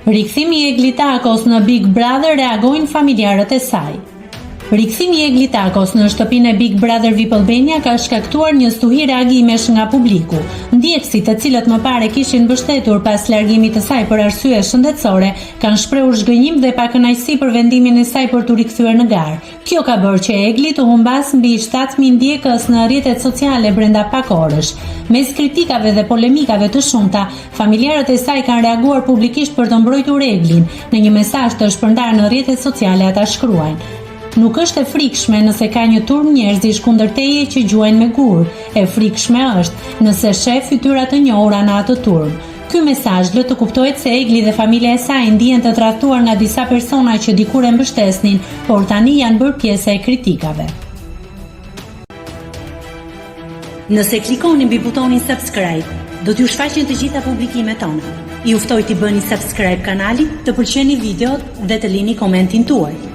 Rikthimi i Egli Takos në Big Brother, reagojnë familjarët e saj. Rikthimi i Egli Takos në shtëpinë e Big Brother VIP Albania ka shkaktuar një stuhi reagimesh nga publiku. Ndjekësit, të cilët më parë kishin mbështetur pas largimit të saj për arsye shëndetësore, kanë shprehur zgënjim dhe pakënaqësi për vendimin e saj për t'u rikthyer në garë. Kjo ka bërë që Egli të humbas mbi 7.000 ndjekës në rrjetet sociale brenda pak orësh. Mes kritikave dhe polemikave të shumta, familjarët e saj kanë reaguar publikisht për të mbrojtur Eglin. Në një mesazh të shpërndarë në rrjetet sociale ata shkruajnë: "Nuk është e frikshme nëse ka një turm njerëzish kundër teje që gjuajnë me gur. E frikshme është nëse sheh fytyra të njohura në atë turm." Ky mesazh lë të kuptohet se Egli dhe familja e saj ndihen të tradhtuar nga disa persona që dikur e mbështesnin, por tani janë bërë pjesë e kritikave. Nëse klikoni mbi butonin subscribe, do t'ju shfaqen të gjitha publikimet tona. Ju ftoj t'i bëni subscribe kanalit, të pëlqeni videot dhe të lini komentin tuaj.